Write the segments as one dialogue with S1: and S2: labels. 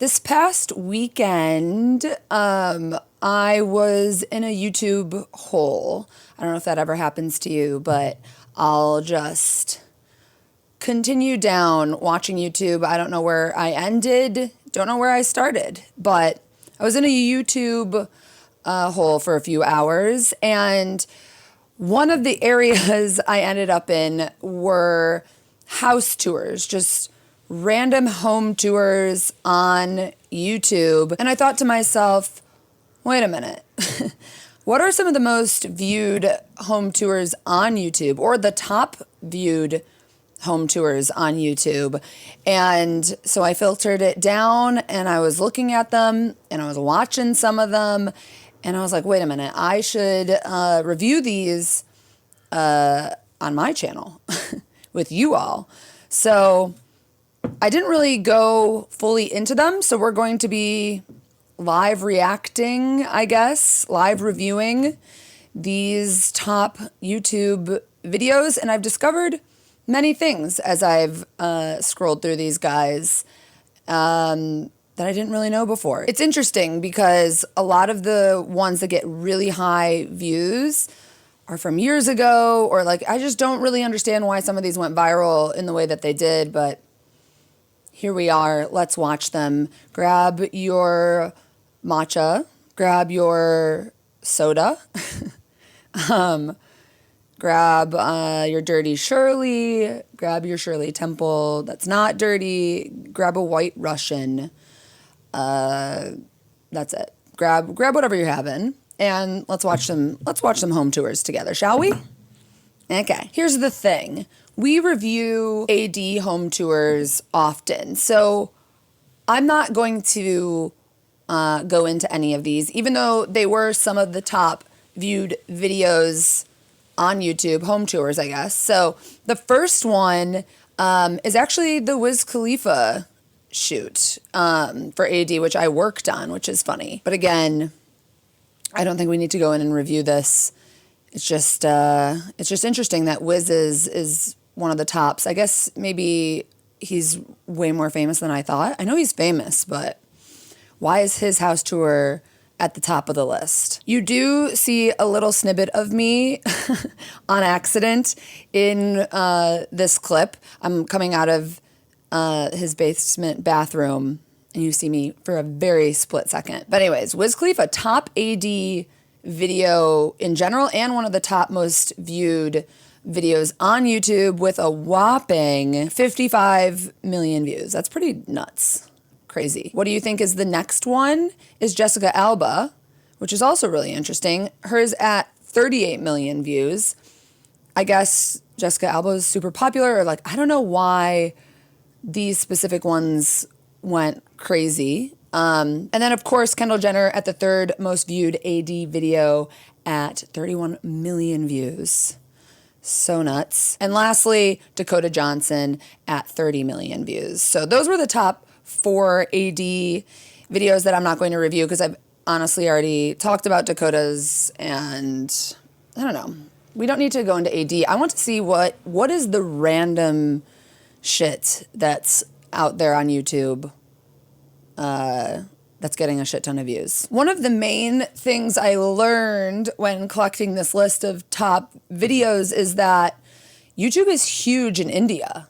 S1: This past weekend, I was in a YouTube hole. I don't know if that ever happens to you, but I'll just continue down watching YouTube. I don't know where I ended, don't know where I started, but I was in a YouTube hole for a few hours, and one of the areas I ended up in were house tours, just random home tours on YouTube. And I thought to myself, wait a minute. What are some of the most viewed home tours on YouTube, or the top viewed home tours on YouTube? And so I filtered it down, and I was looking at them, and I was watching some of them, and I was like, wait a minute, I should review these on my channel with you all. So I didn't really go fully into them, so we're going to be live reacting, I guess, live reviewing these top YouTube videos, and I've discovered many things as I've scrolled through these guys that I didn't really know before. It's interesting because a lot of the ones that get really high views are from years ago, or like, I just don't really understand why some of these went viral in the way that they did, but here we are. Let's watch them. Grab your matcha, grab your soda, grab your dirty Shirley, grab your Shirley Temple that's not dirty, grab a White Russian. That's it. Grab whatever you're having, and let's watch some home tours together, shall we? Okay. Here's the thing. We review AD home tours often, so I'm not going to go into any of these, even though they were some of the top viewed videos on YouTube, home tours, I guess. So the first one is actually the Wiz Khalifa shoot for AD, which I worked on, which is funny. But again, I don't think we need to go in and review this. It's just interesting that Wiz is one of the tops. I guess maybe he's way more famous than I thought. I know he's famous, but why is his house tour at the top of the list? You do see a little snippet of me on accident in this clip. I'm coming out of his basement bathroom, and you see me for a very split second. But anyways, Wiz Khalifa, top AD video in general, and one of the top most viewed videos on YouTube with a whopping 55 million views. That's pretty nuts. Crazy. What do you think is the next one? Is Jessica Alba, which is also really interesting. Hers at 38 million views. I guess Jessica Alba is super popular, or like, I don't know why these specific ones went crazy. And then, of course, Kendall Jenner at the third most viewed AD video at 31 million views. So nuts. And lastly, Dakota Johnson at 30 million views. So those were the top 4 AD videos that I'm not going to review because I've honestly already talked about Dakota's, and I don't know. We don't need to go into AD. I want to see what is the random shit that's out there on YouTube that's getting a shit ton of views. One of the main things I learned when collecting this list of top videos is that YouTube is huge in India.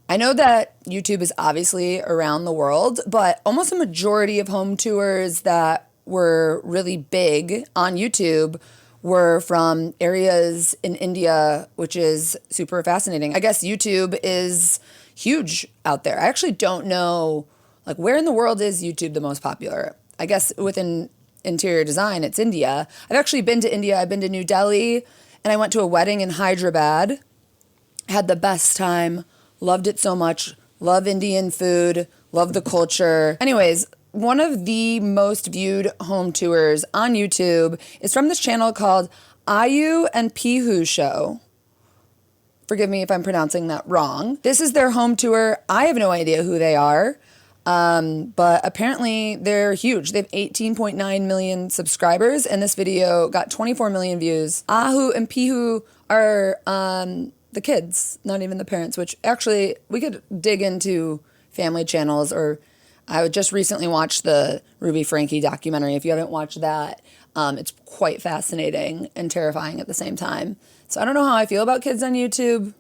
S1: I know that YouTube is obviously around the world, but almost a majority of home tours that were really big on YouTube were from areas in India, which is super fascinating. I guess YouTube is huge out there. I actually don't know, like, where in the world is YouTube the most popular? I guess within interior design, it's India. I've actually been to India. I've been to New Delhi, and I went to a wedding in Hyderabad. Had the best time. Loved it so much. Love Indian food. Love the culture. Anyways, one of the most viewed home tours on YouTube is from this channel called Ayu and Pihu Show. Forgive me if I'm pronouncing that wrong. This is their home tour. I have no idea who they are. But apparently they're huge. They have 18.9 million subscribers, and this video got 24 million views. Ahu and Pihu are the kids, not even the parents, which actually we could dig into family channels, or I just recently watched the Ruby Frankie documentary. If you haven't watched that, it's quite fascinating and terrifying at the same time. So I don't know how I feel about kids on YouTube,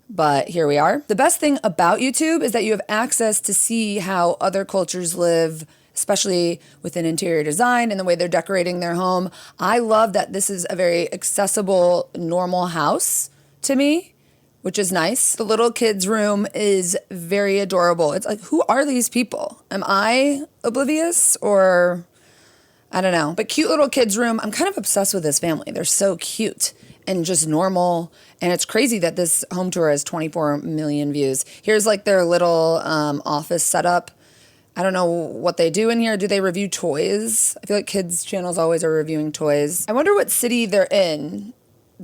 S1: but here we are. The best thing about YouTube is that you have access to see how other cultures live, especially within interior design and the way they're decorating their home. I love that this is a very accessible, normal house to me, which is nice. The little kid's room is very adorable. It's like, who are these people? Am I oblivious or I don't know? But cute little kid's room, I'm kind of obsessed with this family. They're so cute and just normal. And it's crazy that this home tour has 24 million views. Here's like their little office setup. I don't know what they do in here. Do they review toys? I feel like kids' channels always are reviewing toys. I wonder what city they're in.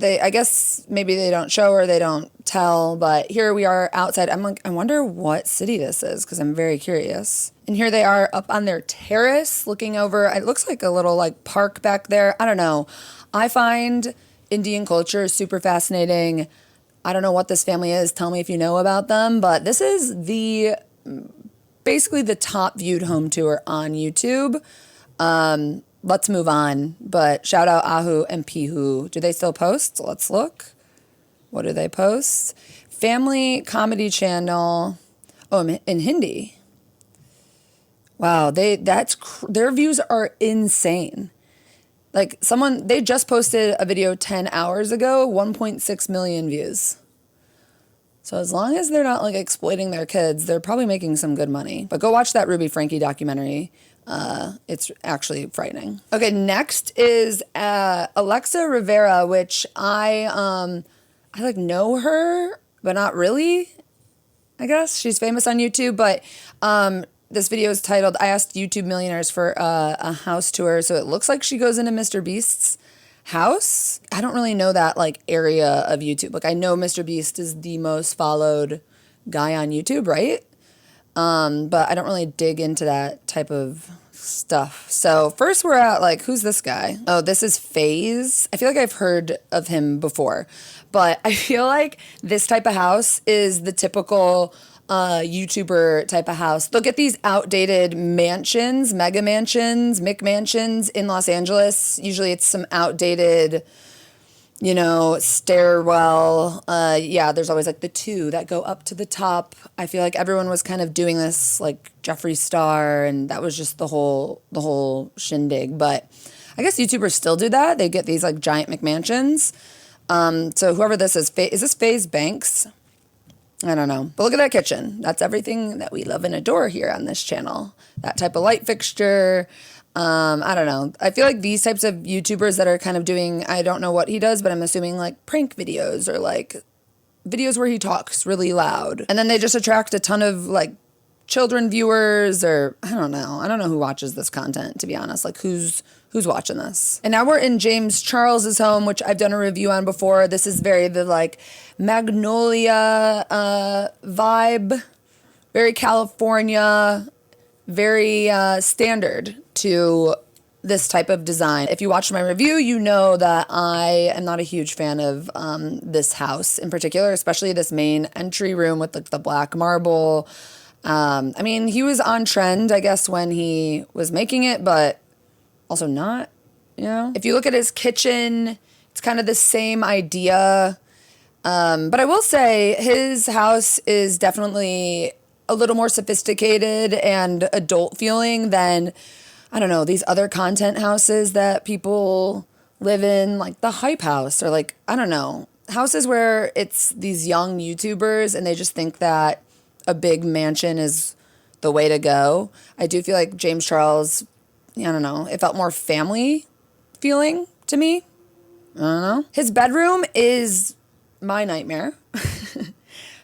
S1: I guess maybe they don't show or they don't tell, but here we are outside. I'm like, I wonder what city this is because I'm very curious. And here they are up on their terrace looking over. It looks like a little like park back there. I don't know. I find Indian culture is super fascinating. I don't know what this family is. Tell me if you know about them, but this is basically the top viewed home tour on YouTube. Let's move on, but shout out Ahu and Pihu. Do they still post? Let's look. What do they post? Family comedy channel. Oh, in Hindi. Wow, their views are insane. Like they just posted a video 10 hours ago, 1.6 million views. So as long as they're not like exploiting their kids, they're probably making some good money. But go watch that Ruby Frankie documentary. It's actually frightening. Okay, next is Alexa Rivera, which I like know her, but not really. I guess she's famous on YouTube, but this video is titled "I Asked YouTube Millionaires for a House Tour." So it looks like she goes into Mr. Beast's house. I don't really know that like area of YouTube. Like I know Mr. Beast is the most followed guy on YouTube, right? But I don't really dig into that type of stuff. So first we're at like, who's this guy? Oh, this is FaZe. I feel like I've heard of him before, but I feel like this type of house is the typical YouTuber type of house. They'll get these outdated mansions, mega mansions, McMansions in Los Angeles. Usually it's some outdated, stairwell. There's always like the two that go up to the top. I feel like everyone was kind of doing this like Jeffree Star, and that was just the whole shindig. But I guess YouTubers still do that. They get these like giant McMansions. So whoever this is this FaZe Banks? I don't know. But look at that kitchen. That's everything that we love and adore here on this channel. That type of light fixture. I don't know. I feel like these types of YouTubers that are kind of doing, I don't know what he does, but I'm assuming like prank videos or like videos where he talks really loud. And then they just attract a ton of like children viewers or I don't know. I don't know who watches this content, to be honest. Like who's watching this? And now we're in James Charles's home, which I've done a review on before. This is very the like Magnolia vibe, very California, very standard to this type of design. If you watched my review, you know that I am not a huge fan of this house in particular, especially this main entry room with like the black marble. I mean, he was on trend, I guess, when he was making it, but also not, If you look at his kitchen, it's kind of the same idea. But I will say his house is definitely a little more sophisticated and adult feeling than, I don't know, these other content houses that people live in, like the Hype House or like, I don't know, houses where it's these young YouTubers and they just think that a big mansion is the way to go. I do feel like James Charles, I don't know, it felt more family feeling to me. I don't know. His bedroom is my nightmare.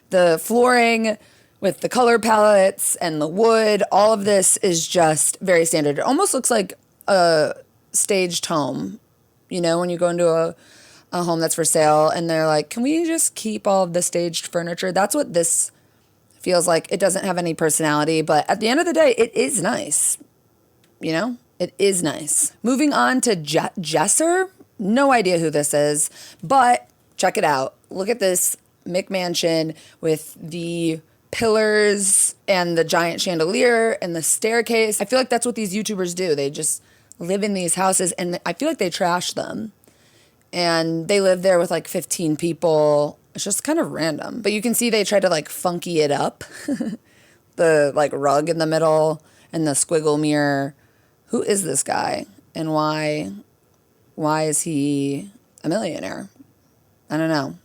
S1: The flooring with the color palettes and the wood, all of this is just very standard. It almost looks like a staged home, when you go into a home that's for sale and they're like, can we just keep all of the staged furniture? That's what this feels like. It doesn't have any personality, but at the end of the day, it is nice. It is nice. Moving on to Jesser. No idea who this is, but check it out. Look at this McMansion with the pillars and the giant chandelier and the staircase. I feel like that's what these YouTubers do. They just live in these houses, and I feel like they trash them. And they live there with like 15 people. It's just kind of random. But you can see they try to like funky it up. The like rug in the middle and the squiggle mirror. Who is this guy? And why is he a millionaire? I don't know.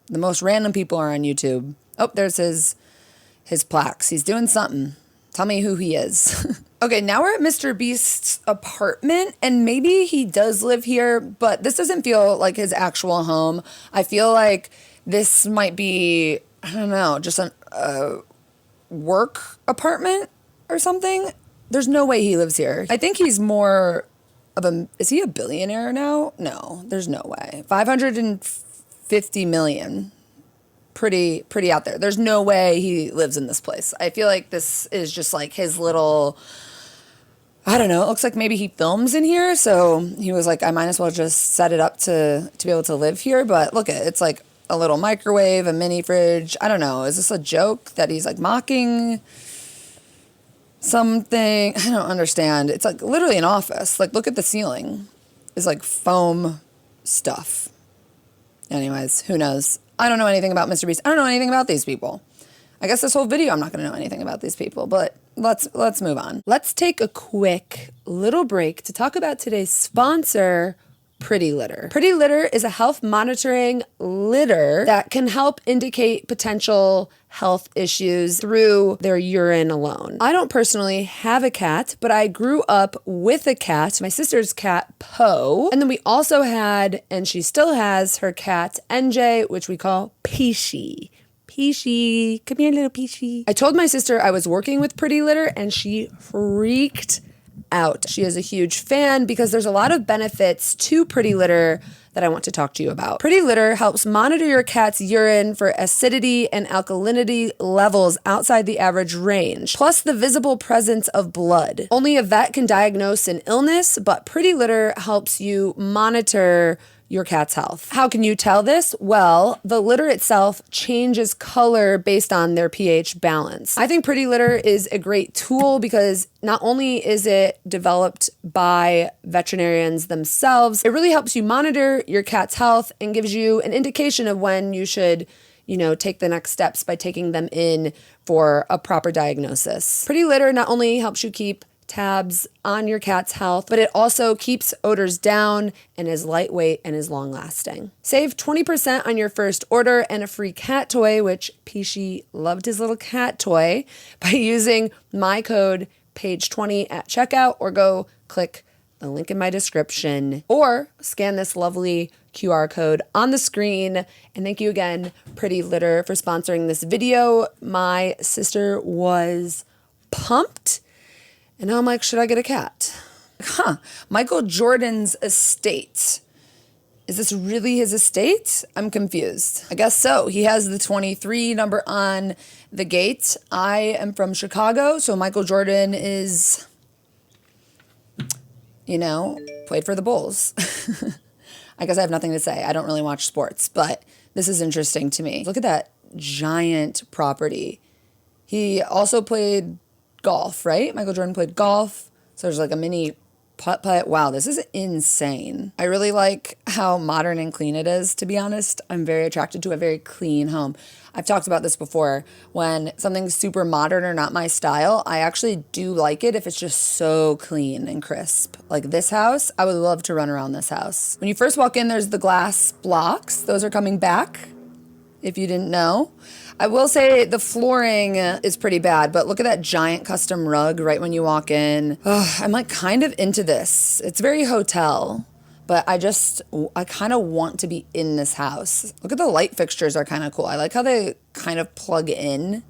S1: The most random people are on YouTube. Oh, there's his plaques. He's doing something. Tell me who he is. Okay, now we're at Mr. Beast's apartment, and maybe he does live here, but this doesn't feel like his actual home. I feel like this might be, I don't know, just a work apartment or something. There's no way he lives here. I think he's more of is he a billionaire now? No, there's no way. 550 million. Pretty out there. There's no way he lives in this place. I feel like this is just like his little, I don't know, it looks like maybe he films in here, so he was like, I might as well just set it up to be able to live here. But look at it, it's like a little microwave, a mini fridge. I don't know, is this a joke that he's like mocking something? I don't understand. It's like literally an office. Like, look at the ceiling. It's like foam stuff. Anyways, who knows? I don't know anything about Mr. Beast. I don't know anything about these people. I guess this whole video I'm not going to know anything about these people, but let's move on. Let's take a quick little break to talk about today's sponsor, Pretty Litter. Pretty Litter is a health monitoring litter that can help indicate potential health issues through their urine alone. I don't personally have a cat, but I grew up with a cat, my sister's cat, Poe. And then we also had, and she still has, her cat, NJ, which we call Peachy. Peachy, come here, little Peachy. I told my sister I was working with Pretty Litter, and she freaked out. She is a huge fan because there's a lot of benefits to Pretty Litter that I want to talk to you about. Pretty Litter helps monitor your cat's urine for acidity and alkalinity levels outside the average range, plus the visible presence of blood. Only a vet can diagnose an illness, but Pretty Litter helps you monitor your cat's health. How can you tell this? Well, the litter itself changes color based on their pH balance. I think Pretty Litter is a great tool because not only is it developed by veterinarians themselves, it really helps you monitor your cat's health and gives you an indication of when you should, take the next steps by taking them in for a proper diagnosis. Pretty Litter not only helps you keep tabs on your cat's health, but it also keeps odors down and is lightweight and is long lasting. Save 20% on your first order and a free cat toy, which Peachy loved his little cat toy, by using my code PAGE20 at checkout, or go click the link in my description or scan this lovely QR code on the screen. And thank you again, Pretty Litter, for sponsoring this video. My sister was pumped. And now I'm like, should I get a cat? Michael Jordan's estate. Is this really his estate? I'm confused. I guess so. He has the 23 number on the gate. I am from Chicago, so Michael Jordan is, played for the Bulls. I guess I have nothing to say. I don't really watch sports, but this is interesting to me. Look at that giant property. He also played golf, right? Michael Jordan played golf. So there's like a mini putt-putt. Wow, this is insane. I really like how modern and clean it is, to be honest. I'm very attracted to a very clean home. I've talked about this before. When something's super modern or not my style, I actually do like it if it's just so clean and crisp. Like this house, I would love to run around this house. When you first walk in, there's the glass blocks. Those are coming back, if you didn't know. I will say the flooring is pretty bad, but look at that giant custom rug right when you walk in. I'm like kind of into this. It's very hotel, but I kind of want to be in this house. Look at the light fixtures are kind of cool. I like how they kind of plug in.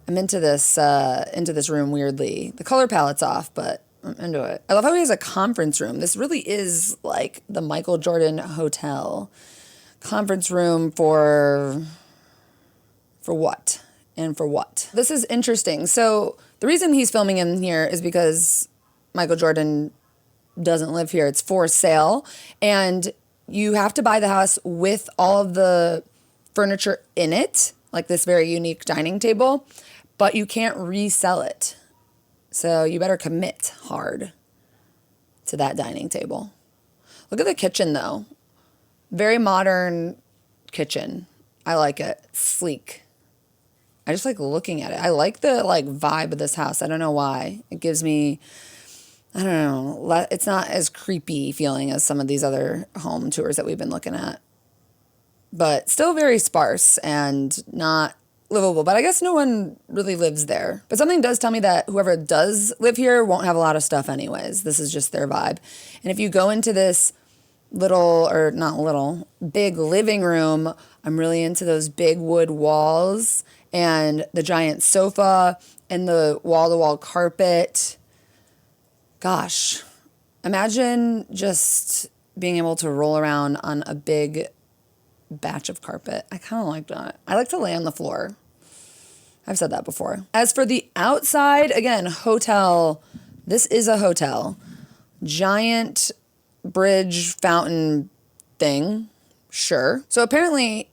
S1: I'm into this room weirdly. The color palette's off, but I'm into it. I love how he has a conference room. This really is like the Michael Jordan Hotel. Conference room for what? And for what? This is interesting. So the reason he's filming in here is because Michael Jordan doesn't live here. It's for sale. And you have to buy the house with all of the furniture in it. like this very unique dining table, but you can't resell it. So you better commit hard to that dining table. Look at the kitchen though. Very modern kitchen. I like it. Sleek. I just like looking at it. I like the like vibe of this house. I don't know why. It gives me, I don't know, it's not as creepy feeling as some of these other home tours that we've been looking at. But still very sparse and not livable. But I guess no one really lives there. But something does tell me that whoever does live here won't have a lot of stuff anyways. This is just their vibe. And if you go into this little, or not little, big living room, I'm really into those big wood walls and the giant sofa and the wall-to-wall carpet. Gosh, imagine just being able to roll around on a big batch of carpet. I kind of like that. I like to lay on the floor. I've said that before. As for the outside, again, hotel. This is a hotel. Giant bridge fountain thing. Sure. So apparently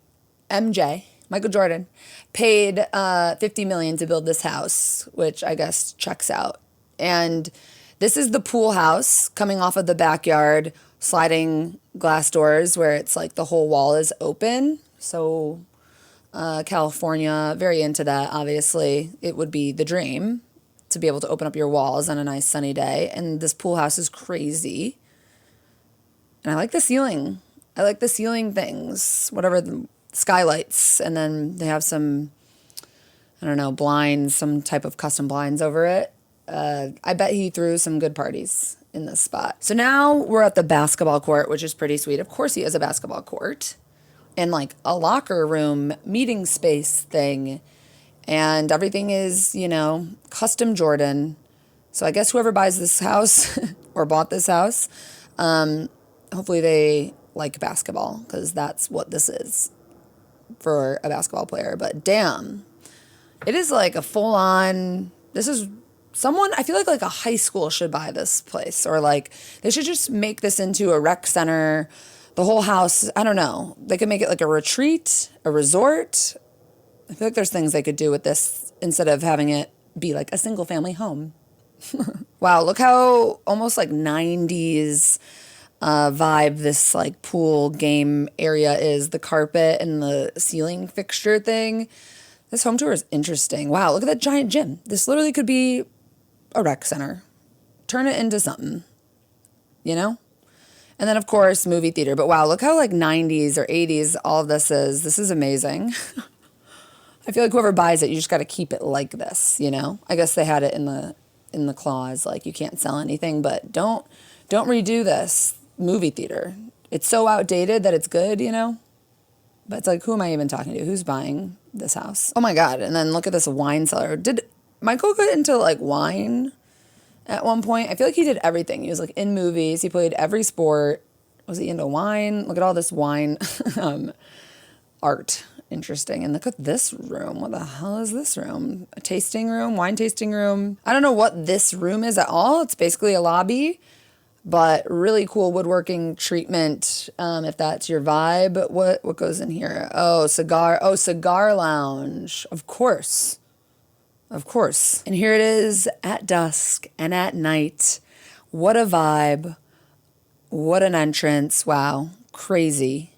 S1: MJ, Michael Jordan, paid $50 million to build this house, which I guess checks out. And this is the pool house coming off of the backyard, sliding glass doors where it's like the whole wall is open. So California, very into that, obviously. It would be the dream to be able to open up your walls on a nice sunny day. And this pool house is crazy. And I like the ceiling. I like the ceiling things, whatever, the skylights. And then they have some, I don't know, blinds, some type of custom blinds over it. I bet he threw some good parties in this spot. So now we're at the basketball court, which is pretty sweet. Of course he has a basketball court and like a locker room meeting space thing. And everything is, you know, custom Jordan. So I guess whoever buys this house or bought this house, hopefully they like basketball, because that's what this is for a basketball player. But damn, it is like a full-on, this is someone, I feel like a high school should buy this place, or like they should just make this into a rec center, the whole house. I don't know. They could make it like a retreat, a resort. I feel like there's things they could do with this instead of having it be like a single family home. Wow, look how almost like 90s vibe this like pool game area is. The carpet and the ceiling fixture thing. This home tour is interesting. Wow, look at that giant gym. This literally could be a rec center. Turn it into something, you know? And then, of course, movie theater. But wow, look how like 90s or 80s all of this is. This is amazing. I feel like whoever buys it, you just got to keep it like this, you know? I guess they had it in the clause, like you can't sell anything, but don't redo this movie theater. It's so outdated that it's good, you know? But it's like, who am I even talking to? Who's buying this house? Oh my God. And then look at this wine cellar. Did Michael get into like wine at one point? I feel like he did everything. He was like in movies. He played every sport. Was he into wine? Look at all this wine art. Interesting. And look at this room. What the hell is this room? A tasting room? Wine tasting room? I don't know what this room is at all. It's basically a lobby. But really cool woodworking treatment, if that's your vibe. What goes in here? Cigar lounge. Of course. And here it is at dusk and at night. What a vibe. What an entrance. Wow. Crazy.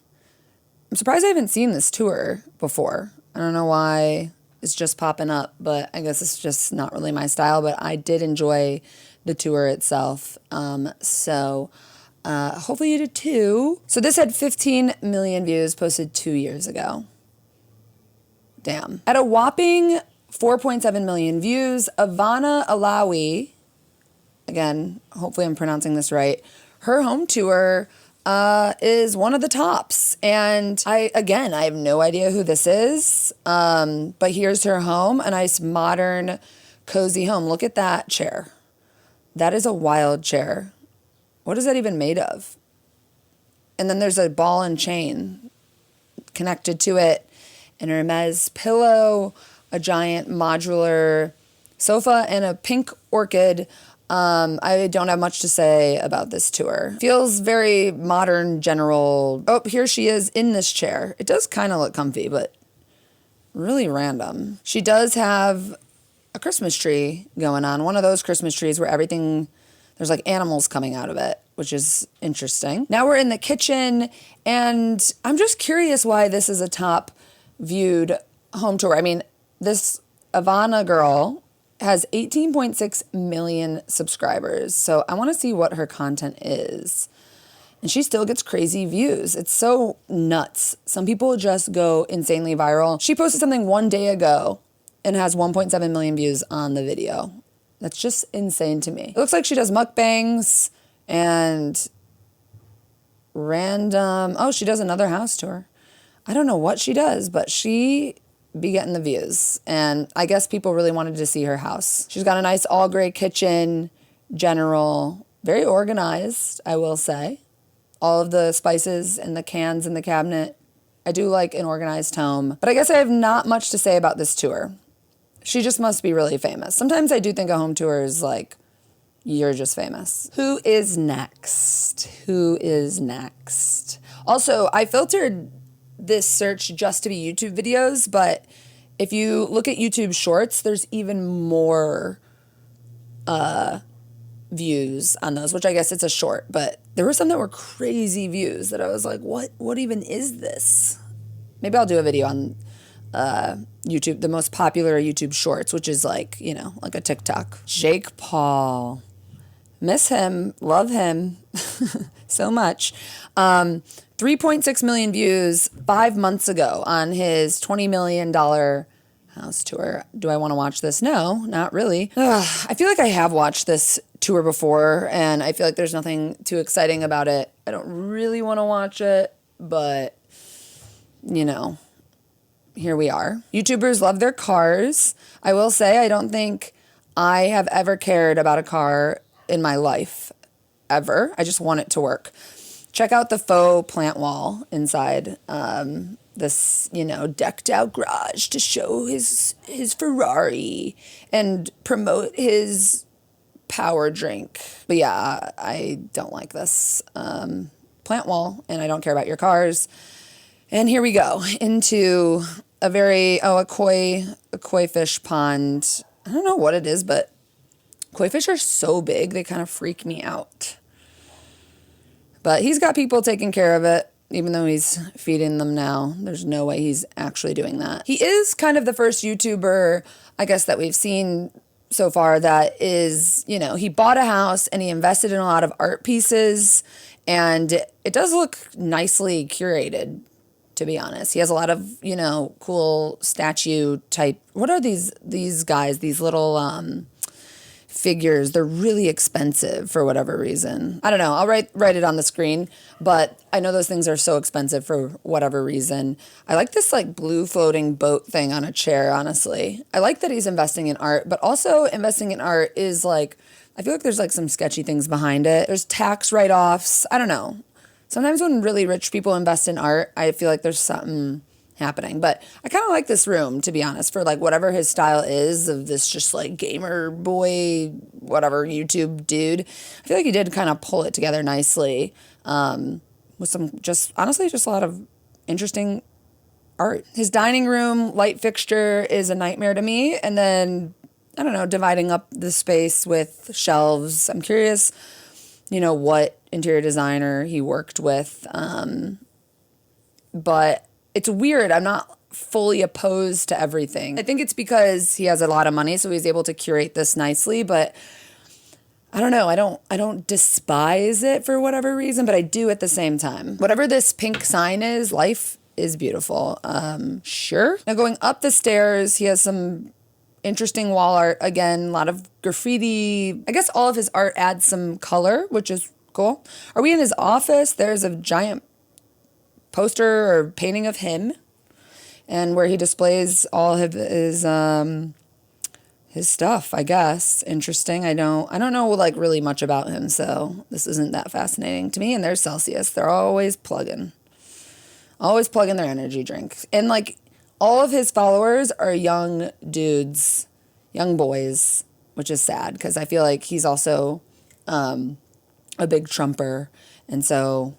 S1: I'm surprised I haven't seen this tour before. I don't know why it's just popping up, but I guess it's just not really my style. But I did enjoy the tour itself. So hopefully you did too. So this had 15 million views, posted 2 years ago. Damn. At a whopping 4.7 million views, Ivana Alawi, again, hopefully I'm pronouncing this right, her home tour is one of the tops. And I have no idea who this is, but here's her home, a nice modern, cozy home. Look at that chair. That is a wild chair. What is that even made of? And then there's a ball and chain connected to it, an Hermes pillow, a giant modular sofa, and a pink orchid. I don't have much to say about this tour. Feels very modern, general. Oh, here she is in this chair. It does kind of look comfy, but really random. She does have a Christmas tree going on. One of those Christmas trees where there's like animals coming out of it, which is interesting. Now we're in the kitchen, and I'm just curious why this is a top viewed home tour. I mean, this Ivana girl has 18.6 million subscribers. So I want to see what her content is. And she still gets crazy views. It's so nuts. Some people just go insanely viral. She posted something one day ago and has 1.7 million views on the video. That's just insane to me. It looks like she does mukbangs and she does another house tour. I don't know what she does, but she be getting the views. And I guess people really wanted to see her house. She's got a nice all gray kitchen, general, very organized, I will say. All of the spices and the cans in the cabinet. I do like an organized home. But I guess I have not much to say about this tour. She just must be really famous. Sometimes I do think a home tour is like, you're just famous. Who is next? Who is next? Also, I filtered this search just to be YouTube videos, but if you look at YouTube Shorts, there's even more views on those, which I guess it's a short, but there were some that were crazy views that I was like, what even is this? Maybe I'll do a video on YouTube, the most popular YouTube Shorts, which is like, like a TikTok. Jake Paul. Miss him. Love him so much. 3.6 million views 5 months ago on his $20 million house tour. Do I want to watch this? No, not really. I feel like I have watched this tour before, and I feel like there's nothing too exciting about it. I don't really want to watch it, but, here we are. YouTubers love their cars. I will say I don't think I have ever cared about a car in my life, ever. I just want it to work. Check out the faux plant wall inside this, decked out garage to show his Ferrari and promote his power drink. But yeah, I don't like this plant wall, and I don't care about your cars. And here we go into a koi fish pond. I don't know what it is, but koi fish are so big, they kind of freak me out. But he's got people taking care of it, even though he's feeding them now. There's no way he's actually doing that. He is kind of the first YouTuber, I guess, that we've seen so far that is, he bought a house and he invested in a lot of art pieces, and it does look nicely curated, to be honest. He has a lot of, cool statue type. What are these guys, these little figures? They're really expensive for whatever reason. I don't know. I'll write it on the screen, but I know those things are so expensive for whatever reason. I like this like blue floating boat thing on a chair, honestly. I like that he's investing in art, but also investing in art is like, I feel like there's like some sketchy things behind it. There's tax write-offs. I don't know. Sometimes when really rich people invest in art, I feel like there's something happening. But I kind of like this room, to be honest, for like whatever his style is of this just like gamer boy, whatever YouTube dude. I feel like he did kind of pull it together nicely with some just a lot of interesting art. His dining room light fixture is a nightmare to me. And then, I don't know, dividing up the space with shelves. I'm curious, what interior designer he worked with. But it's weird. I'm not fully opposed to everything. I think it's because he has a lot of money, so he's able to curate this nicely, but I don't know. I don't despise it for whatever reason, but I do at the same time. Whatever this pink sign is, life is beautiful. Sure. Now going up the stairs, he has some interesting wall art. Again, a lot of graffiti. I guess all of his art adds some color, which is cool. Are we in his office? There's a giant poster or painting of him, and where he displays all of his stuff, I guess. Interesting. I don't know like really much about him, so this isn't that fascinating to me. And there's Celsius. They're always plugging their energy drinks. And like all of his followers are young dudes, young boys, which is sad because I feel like he's also a big Trumper, and so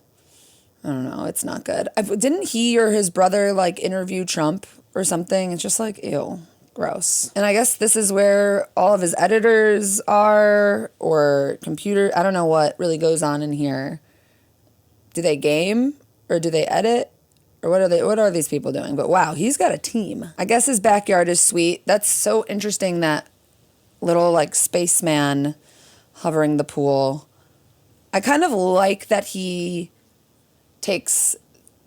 S1: I don't know. It's not good. Didn't he or his brother like interview Trump or something. It's just like, ew, gross. And I guess this is where all of his editors are, or computer. I don't know what really goes on in here. Do they game or do they edit? Or what are these people doing? But wow, he's got a team. I guess his backyard is sweet. That's so interesting, that little like spaceman hovering the pool. I kind of like that he takes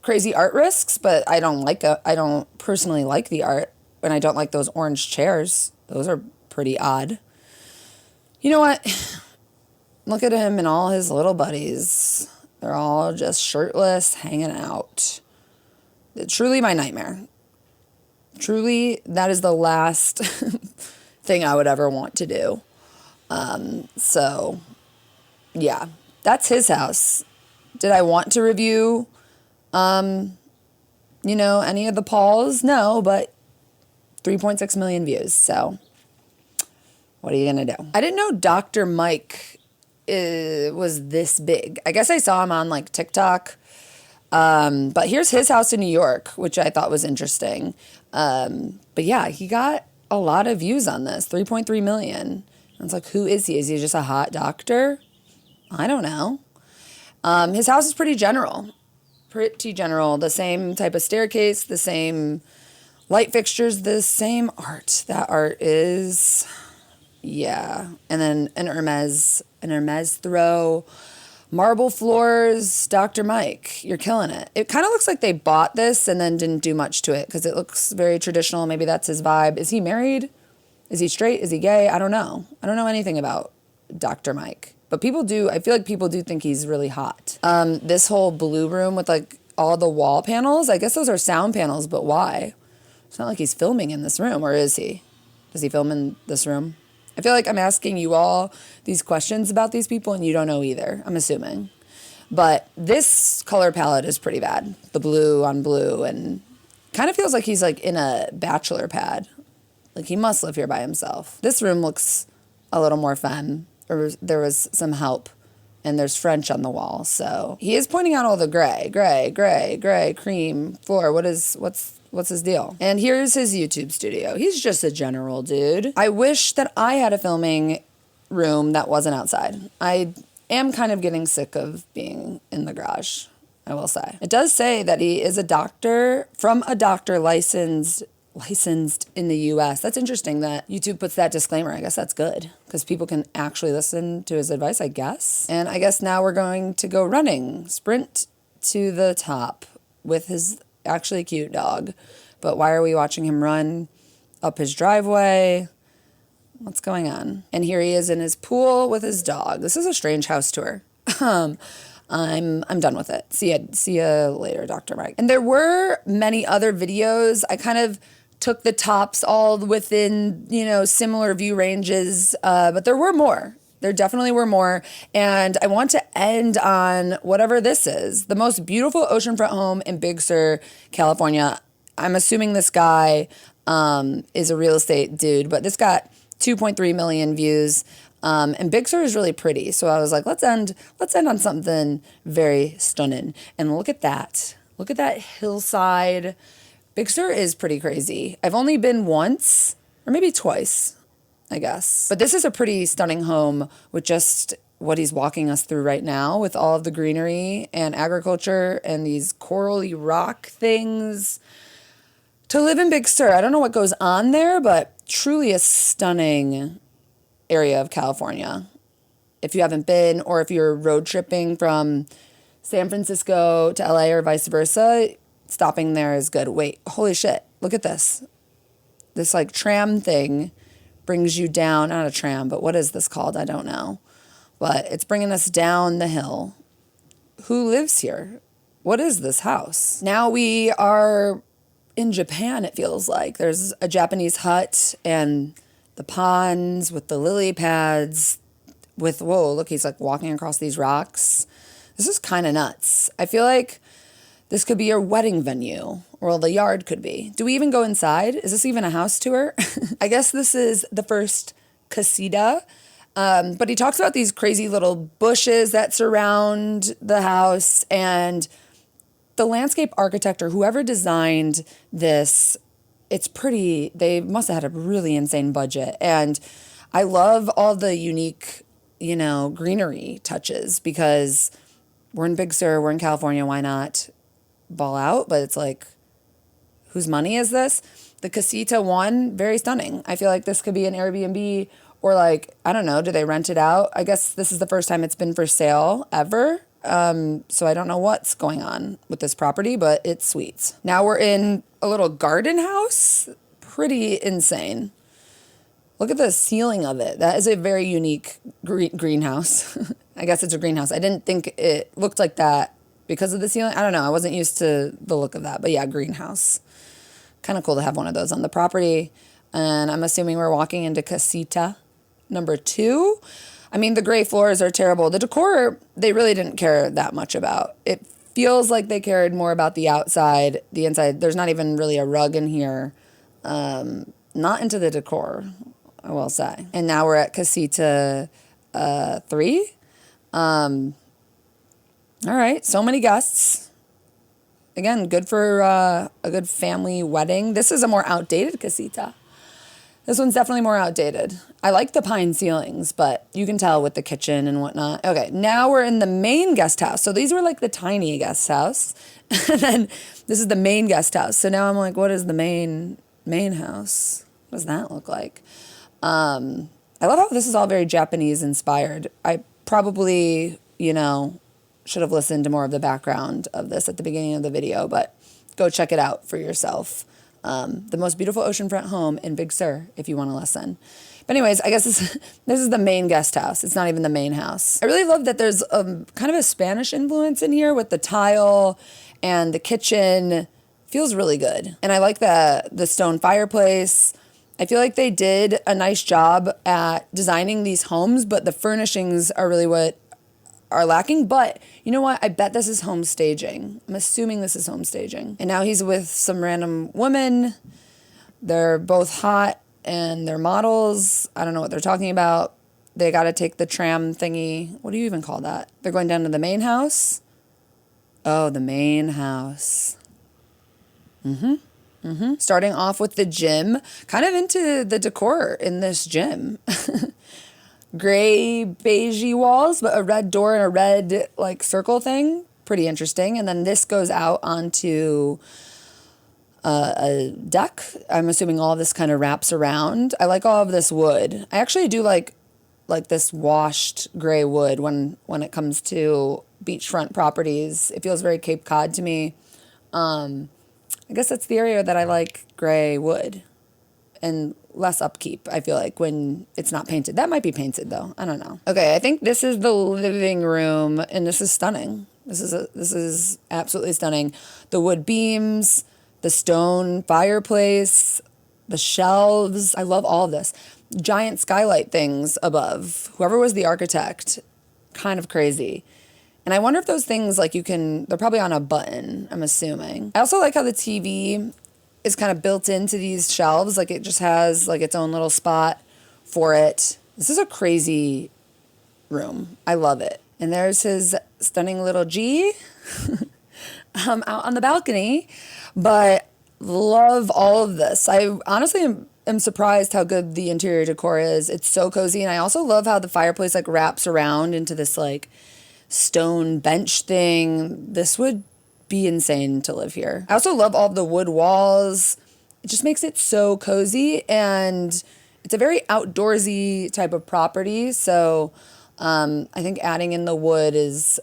S1: crazy art risks, but I don't personally like the art, and I don't like those orange chairs. Those are pretty odd. You know what? Look at him and all his little buddies. They're all just shirtless, hanging out. Truly my nightmare. Truly, that is the last thing I would ever want to do. So, yeah, that's his house. Did I want to review, any of the Pauls? No, but 3.6 million views. So, what are you going to do? I didn't know Dr. Mike was this big. I guess I saw him on like TikTok. But here's his house in New York, which I thought was interesting. But yeah, he got a lot of views on this, 3.3 million. And it's like, who is he? Is he just a hot doctor? I don't know. His house is pretty general. The same type of staircase, the same light fixtures, the same art. That art is, yeah. And then an Hermes throw. Marble floors, Dr. Mike, you're killing it. It kind of looks like they bought this and then didn't do much to it because it looks very traditional. Maybe that's his vibe. Is he married? Is he straight? Is he gay? I don't know. I don't know anything about Dr. Mike. But people do, I feel like people do think he's really hot. This whole blue room with like all the wall panels, I guess those are sound panels, but why? It's not like he's filming in this room, or is he? Does he film in this room? I feel like I'm asking you all these questions about these people and you don't know either, I'm assuming. But this color palette is pretty bad. The blue on blue, and kind of feels like he's like in a bachelor pad. Like he must live here by himself. This room looks a little more femme, or there was some help, and there's French on the wall. So he is pointing out all the gray, cream, floor. What's his deal? And here's his YouTube studio. He's just a general dude. I wish that I had a filming room that wasn't outside. I am kind of getting sick of being in the garage, I will say. It does say that he is a doctor, from a doctor licensed in the US. That's interesting that YouTube puts that disclaimer. I guess that's good because people can actually listen to his advice, I guess. And I guess now we're going to go running, sprint to the top with his actually cute dog. But why are we watching him run up his driveway? What's going on? And here he is in his pool with his dog. This is a strange house tour. I'm done with it. See ya later, Dr. Mike. And there were many other videos. I kind of took the tops all within, similar view ranges, but there were more. There definitely were more. And I want to end on whatever this is. The most beautiful oceanfront home in Big Sur, California. I'm assuming this guy is a real estate dude, but this got 2.3 million views. And Big Sur is really pretty. So I was like, let's end on something very stunning. And look at that. Look at that hillside. Big Sur is pretty crazy. I've only been once, or maybe twice, I guess. But this is a pretty stunning home with just what he's walking us through right now, with all of the greenery and agriculture and these corally rock things. To live in Big Sur, I don't know what goes on there, but truly a stunning area of California. If you haven't been, or if you're road tripping from San Francisco to LA or vice versa, stopping there is good. Wait, holy shit, look at this. This like tram thing brings you down, not a tram, but what is this called? I don't know. But it's bringing us down the hill. Who lives here? What is this house? Now we are in Japan, it feels like. There's a Japanese hut and the ponds with the lily pads with, whoa, look, he's like walking across these rocks. This is kind of nuts. I feel like this could be your wedding venue, or the yard could be. Do we even go inside? Is this even a house tour? I guess this is the first casita. But he talks about these crazy little bushes that surround the house, and the landscape architect or whoever designed this it's pretty, they must have had a really insane budget. And I love all the unique, greenery touches because we're in Big Sur, we're in California, why not ball out? But it's like, whose money is this? The Casita one, very stunning. I feel like this could be an Airbnb or like, I don't know, do they rent it out? I guess this is the first time it's been for sale ever. So I don't know what's going on with this property, but it's sweet. Now we're in a little garden house. Pretty insane. Look at the ceiling of it. That is a very unique greenhouse. I guess it's a greenhouse. I didn't think it looked like that because of the ceiling. I don't know. I wasn't used to the look of that. But yeah, greenhouse. Kind of cool to have one of those on the property. And I'm assuming we're walking into Casita number 2. I mean, the gray floors are terrible. The decor, they really didn't care that much about. It feels like they cared more about the outside. The inside, there's not even really a rug in here. Not into the decor, I will say. And now we're at Casita 3. All right, so many guests. Again, good for a good family wedding. This is a more outdated casita. This one's definitely more outdated. I like the pine ceilings, but you can tell with the kitchen and whatnot. Okay, now we're in the main guest house. So these were like the tiny guest house. And then this is the main guest house. So now I'm like, what is the main house? What does that look like? I love how this is all very Japanese inspired. I probably, should have listened to more of the background of this at the beginning of the video, but go check it out for yourself. The most beautiful oceanfront home in Big Sur, if you want to listen. But anyways, I guess this is the main guest house. It's not even the main house. I really love that there's kind of a Spanish influence in here with the tile and the kitchen. Feels really good. And I like the stone fireplace. I feel like they did a nice job at designing these homes, but the furnishings are really what are lacking. But you know what? I bet this is home staging. I'm assuming this is home staging. And now he's with some random woman. They're both hot and they're models. I don't know what they're talking about. They got to take the tram thingy. What do you even call that? They're going down to the main house. Oh, the main house. Starting off with the gym. Kind of into the decor in this gym. Gray beigey walls, but a red door and a red like circle thing. Pretty interesting. And then this goes out onto a deck. I'm assuming all of this kind of wraps around. I like all of this wood. I actually do like this washed gray wood when it comes to beachfront properties. It feels very Cape Cod to me. I guess that's the area that I like gray wood. And less upkeep, I feel like, when it's not painted. That might be painted, though. I don't know. Okay, I think this is the living room, and this is stunning. This is absolutely stunning. The wood beams, the stone fireplace, the shelves. I love all of this. Giant skylight things above. Whoever was the architect, kind of crazy. And I wonder if those things, like, they're probably on a button, I'm assuming. I also like how the TV is kind of built into these shelves. Like, it just has like its own little spot for it. This is a crazy room. I love it. And there's his stunning little G out on the balcony. But love all of this. I honestly am surprised how good the interior decor is. It's so cozy. And I also love how the fireplace like wraps around into this like stone bench thing. This would be insane to live here. I also love all of the wood walls. It just makes it so cozy, and it's a very outdoorsy type of property. So I think adding in the wood is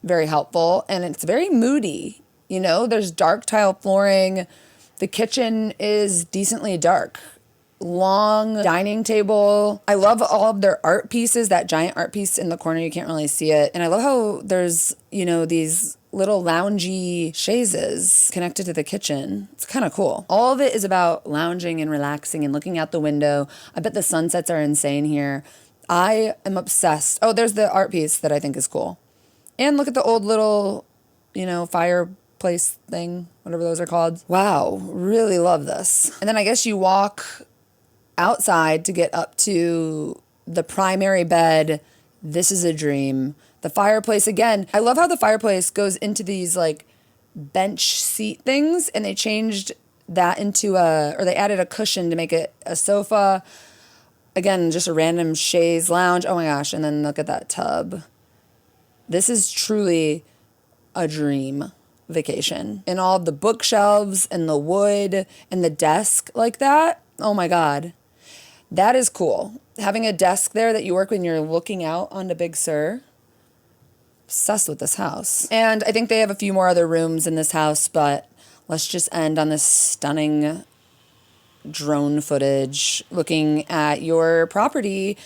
S1: very helpful, and it's very moody. There's dark tile flooring. The kitchen is decently dark. Long dining table. I love all of their art pieces. That giant art piece in the corner, you can't really see it. And I love how there's, these little loungy chaises connected to the kitchen. It's kind of cool. All of it is about lounging and relaxing and looking out the window. I bet the sunsets are insane here. I am obsessed. Oh, there's the art piece that I think is cool. And look at the old little, fireplace thing, whatever those are called. Wow, really love this. And then I guess you walk outside to get up to the primary bed. This is a dream. The fireplace, again, I love how the fireplace goes into these like bench seat things, and they changed that into or they added a cushion to make it a sofa. Again, just a random chaise lounge. Oh my gosh. And then look at that tub. This is truly a dream vacation. And all the bookshelves and the wood and the desk like that. Oh my God. That is cool. Having a desk there that you work when you're looking out onto Big Sur. Obsessed with this house. And I think they have a few more other rooms in this house, but let's just end on this stunning drone footage looking at your property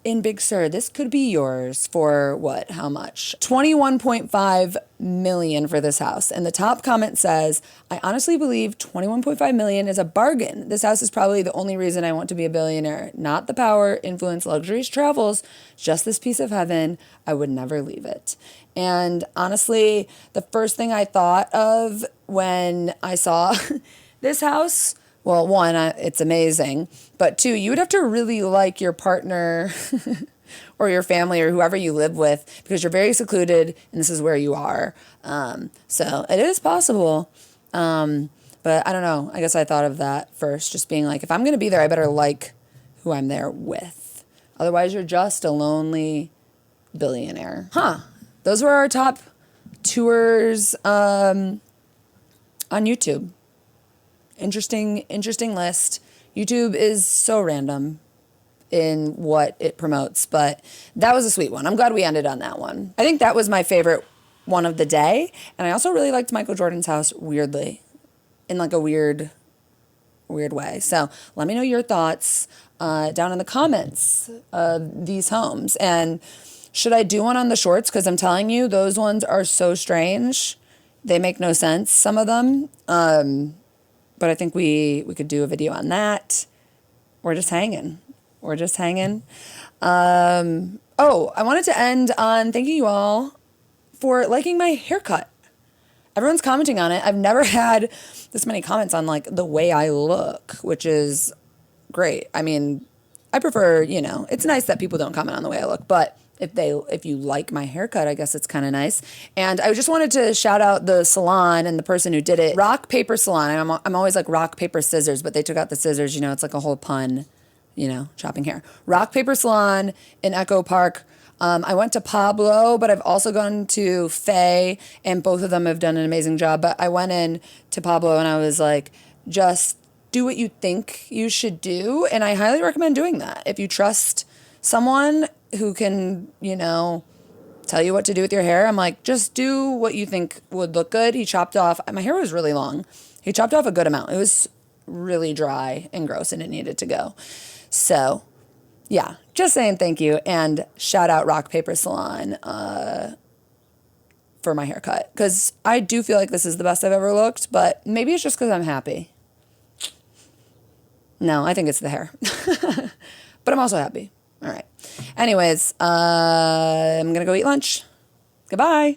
S1: in Big Sur. This could be yours for what? How much? $21.5 million for this house. And the top comment says, I honestly believe $21.5 million is a bargain. This house is probably the only reason I want to be a billionaire. Not the power, influence, luxuries, travels, just this piece of heaven. I would never leave it. And honestly, the first thing I thought of when I saw this house, well, one, it's amazing. But two, you would have to really like your partner or your family or whoever you live with because you're very secluded and this is where you are. So it is possible. But I don't know. I guess I thought of that first, just being like, if I'm going to be there, I better like who I'm there with. Otherwise, you're just a lonely billionaire. Those were our top tours on YouTube. Interesting list. YouTube is so random in what it promotes, but that was a sweet one. I'm glad we ended on that one. I think that was my favorite one of the day, and I also really liked Michael Jordan's house weirdly, in like a weird way. So let me know your thoughts down in the comments of these homes. And should I do one on the shorts? Because I'm telling you, those ones are so strange. They make no sense, some of them. But I think we could do a video on that. We're just hanging. I wanted to end on thanking you all for liking my haircut. Everyone's commenting on it. I've never had this many comments on like the way I look, which is great. I mean, I prefer, it's nice that people don't comment on the way I look, but if you like my haircut, I guess it's kind of nice. And I just wanted to shout out the salon and the person who did it. Rock, paper, salon. And I'm always like rock, paper, scissors, but they took out the scissors. It's like a whole pun, chopping hair. Rock, paper, salon in Echo Park. I went to Pablo, but I've also gone to Faye, and both of them have done an amazing job. But I went in to Pablo and I was like, just do what you think you should do. And I highly recommend doing that. If you trust someone who can, tell you what to do with your hair, I'm like, just do what you think would look good. He chopped off, my hair was really long. He chopped off a good amount. It was really dry and gross and it needed to go. So yeah, just saying thank you and shout out Rock Paper Salon for my haircut. Because I do feel like this is the best I've ever looked, but maybe it's just because I'm happy. No, I think it's the hair. But I'm also happy. All right. Anyways, I'm going to go eat lunch. Goodbye.